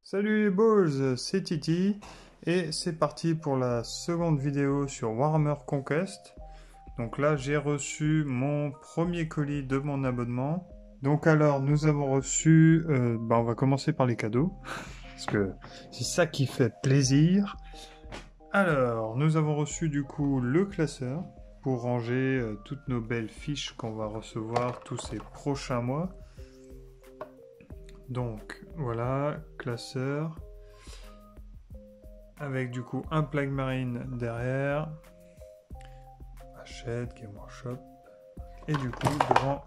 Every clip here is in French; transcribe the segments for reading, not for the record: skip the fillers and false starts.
Salut les balls, c'est Titi et c'est parti pour la seconde vidéo sur Warhammer Conquest. Donc là j'ai reçu mon premier colis de mon abonnement. Donc alors nous avons reçu, on va commencer par les cadeaux parce que c'est ça qui fait plaisir. Alors nous avons reçu du coup le classeur pour ranger toutes nos belles fiches qu'on va recevoir tous ces prochains mois. Donc voilà, classeur. Avec du coup un Plague Marine derrière. Hachette, Game Workshop. Et du coup devant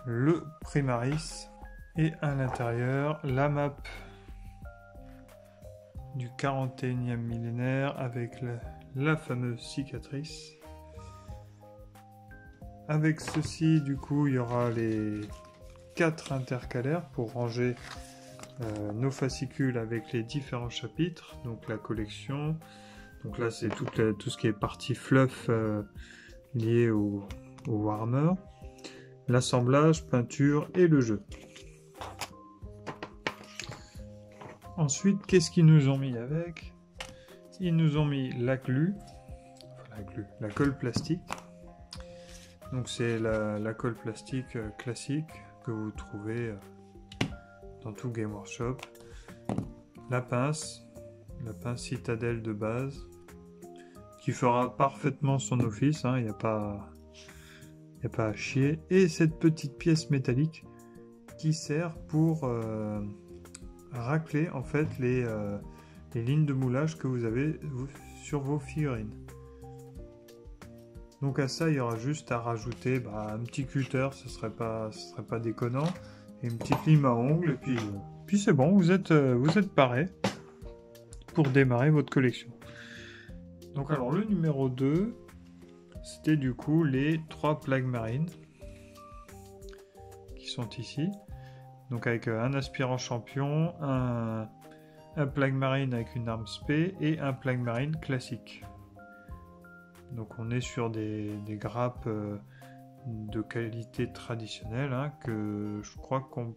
le Primaris. Et à l'intérieur la map du 41e millénaire avec la fameuse cicatrice. Avec ceci du coup il y aura les 4 intercalaires pour ranger nos fascicules avec les différents chapitres, donc la collection. Donc là c'est tout ce qui est partie fluff lié au Warhammer, l'assemblage, peinture et le jeu. Ensuite, qu'est-ce qu'ils nous ont mis avec? Ils nous ont mis la colle plastique. Donc c'est la colle plastique classique que vous trouvez dans tout Game Workshop. La pince citadelle de base, qui fera parfaitement son office, il n'y a pas à chier. Et cette petite pièce métallique qui sert pour racler en fait les lignes de moulage que vous avez sur vos figurines. Donc à ça, il y aura juste à rajouter un petit cutter, ce serait pas déconnant, et une petite lime à ongles, et puis c'est bon, vous êtes paré pour démarrer votre collection. Donc alors le numéro 2, c'était du coup les 3 Plague Marines qui sont ici. Donc avec un aspirant champion, un Plague Marine avec une arme spé et un Plague Marine classique. Donc on est sur des grappes de qualité traditionnelle que je crois qu'on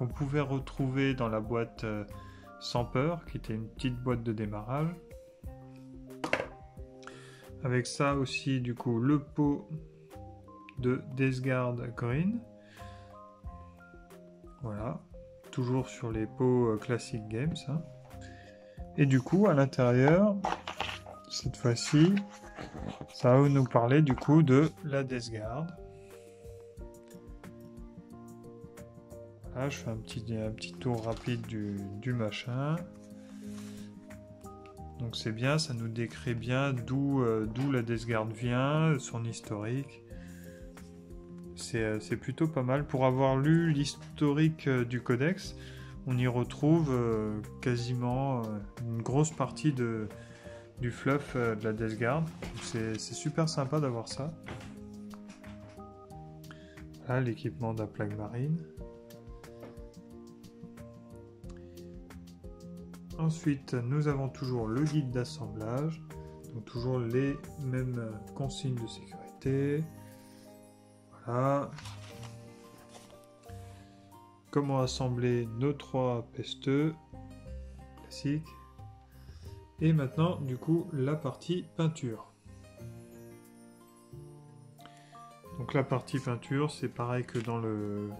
pouvait retrouver dans la boîte sans peur, qui était une petite boîte de démarrage. Avec ça aussi du coup le pot de Deathguard Green. Voilà, toujours sur les pots Classic Games. Et du coup à l'intérieur, cette fois-ci, ça va nous parler du coup de la Deathguard. Là, je fais un petit tour rapide du machin. Donc c'est bien, ça nous décrit bien d'où la Deathguard vient, son historique. C'est plutôt pas mal. Pour avoir lu l'historique du codex, on y retrouve quasiment une grosse partie du fluff de la Deathguard. C'est super sympa d'avoir ça. Là, l'équipement de la Plague Marine. Ensuite, nous avons toujours le guide d'assemblage, donc toujours les mêmes consignes de sécurité. Voilà. Comment assembler nos 3 pesteux classiques. Et maintenant, du coup, la partie peinture. Donc la partie peinture, c'est pareil que dans le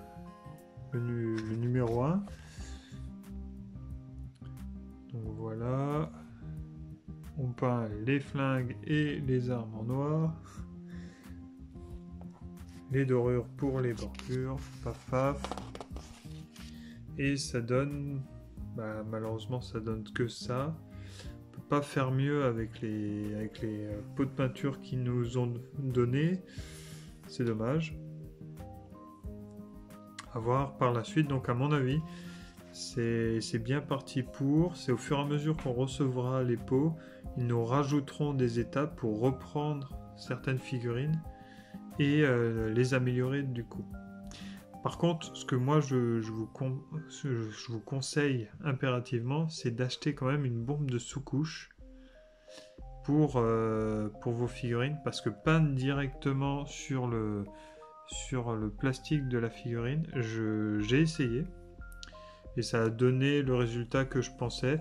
numéro 1. Donc voilà, on peint les flingues et les armes en noir, les dorures pour les bordures, paf paf, et ça donne, malheureusement ça donne que ça. On peut pas faire mieux avec les pots de peinture qu'ils nous ont donné, c'est dommage. À voir par la suite, donc à mon avis, c'est bien parti pour. C'est au fur et à mesure qu'on recevra les pots, ils nous rajouteront des étapes pour reprendre certaines figurines et les améliorer du coup. Par contre, ce que moi je vous conseille impérativement, c'est d'acheter quand même une bombe de sous-couche pour vos figurines, parce que peindre directement sur le plastique de la figurine, j'ai essayé. et ça a donné le résultat que je pensais,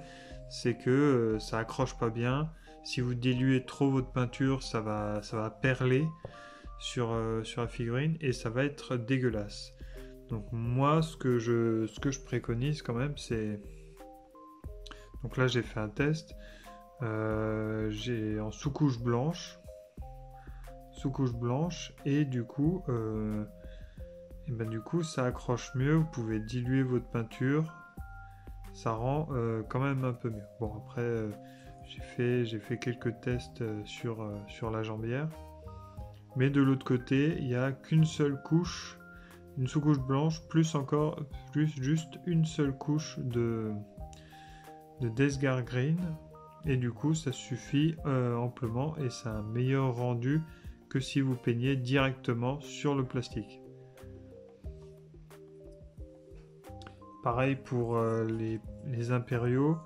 c'est que ça accroche pas bien. Si vous diluez trop votre peinture, ça va perler sur la figurine et ça va être dégueulasse. Donc moi, ce que je préconise quand même, c'est... Donc là, j'ai fait un test. J'ai en sous-couche blanche. Et du coup, ça accroche mieux. Vous pouvez diluer votre peinture. Ça rend quand même un peu mieux. Bon, après, j'ai fait quelques tests sur la jambière. Mais de l'autre côté, il n'y a qu'une seule couche, une sous-couche blanche, plus juste une seule couche de Desgard Green. Et du coup, ça suffit amplement et c'est un meilleur rendu que si vous peignez directement sur le plastique. Pareil pour les impériaux.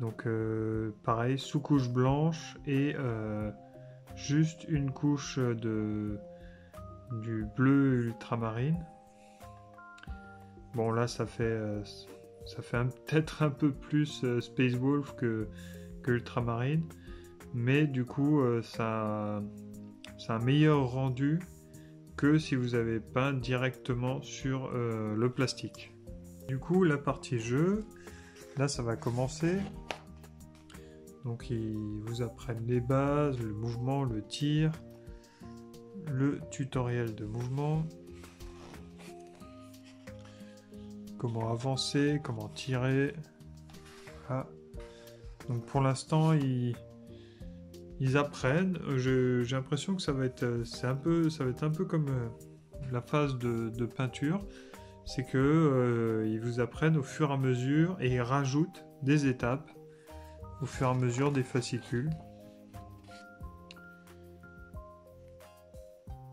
Donc pareil, sous-couche blanche et juste une couche du bleu ultramarine. Bon là ça fait peut-être un peu plus Space Wolf que ultramarine, mais du coup ça a un meilleur rendu que si vous avez peint directement sur le plastique. Du coup la partie jeu, là ça va commencer. Donc ils vous apprennent les bases, le mouvement, le tir, le tutoriel de mouvement, comment avancer, comment tirer. Voilà. Donc pour l'instant ils apprennent. J'ai l'impression que ça va être un peu comme la phase de peinture, c'est que ils vous apprennent au fur et à mesure et ils rajoutent des étapes au fur et à mesure des fascicules.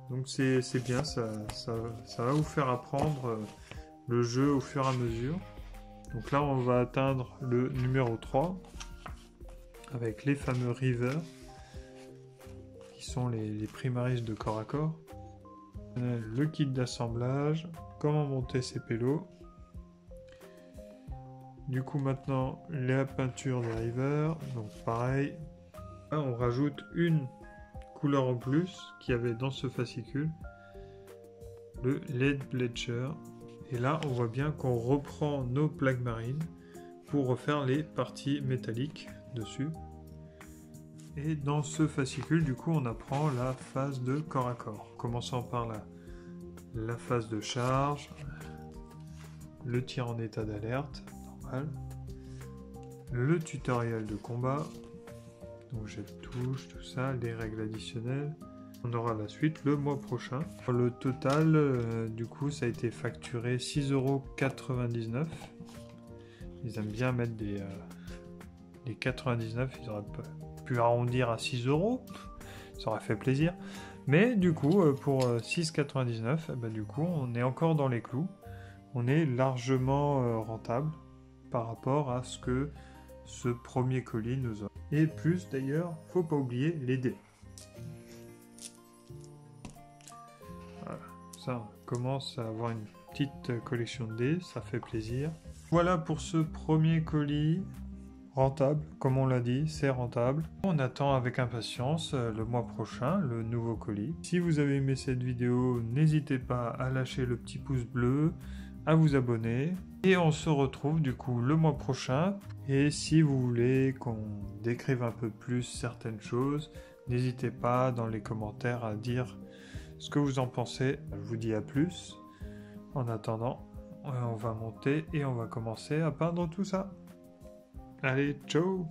Donc c'est bien, ça va vous faire apprendre le jeu au fur et à mesure. Donc là on va atteindre le numéro 3 avec les fameux rivers qui sont les primaris de corps à corps. Le kit d'assemblage, comment monter ses pélos. Du coup maintenant la peinture des rivers, donc pareil, là, on rajoute une couleur en plus qu'il y avait dans ce fascicule, le LED Bleacher, et là on voit bien qu'on reprend nos plaques marines pour refaire les parties métalliques dessus. Et dans ce fascicule du coup on apprend la phase de corps à corps, commençant par la phase de charge, le tir en état d'alerte, le tutoriel de combat, donc j'ai touche, tout ça, les règles additionnelles. On aura la suite le mois prochain. Le total, du coup, ça a été facturé 6,99 €. Ils aiment bien mettre les 99, ils auraient pu arrondir à 6 €, ça aurait fait plaisir. Mais du coup, pour 6,99 €, du coup, on est encore dans les clous. On est largement rentable par rapport à ce que ce premier colis nous offre. Et plus d'ailleurs, faut pas oublier les dés. Voilà, ça on commence à avoir une petite collection de dés, ça fait plaisir. Voilà pour ce premier colis rentable, comme on l'a dit, c'est rentable. On attend avec impatience le mois prochain le nouveau colis. Si vous avez aimé cette vidéo, n'hésitez pas à lâcher le petit pouce bleu, à vous abonner. Et on se retrouve du coup le mois prochain. Et si vous voulez qu'on décrive un peu plus certaines choses, n'hésitez pas dans les commentaires à dire ce que vous en pensez. Je vous dis à plus. En attendant, on va monter et on va commencer à peindre tout ça. Allez, ciao!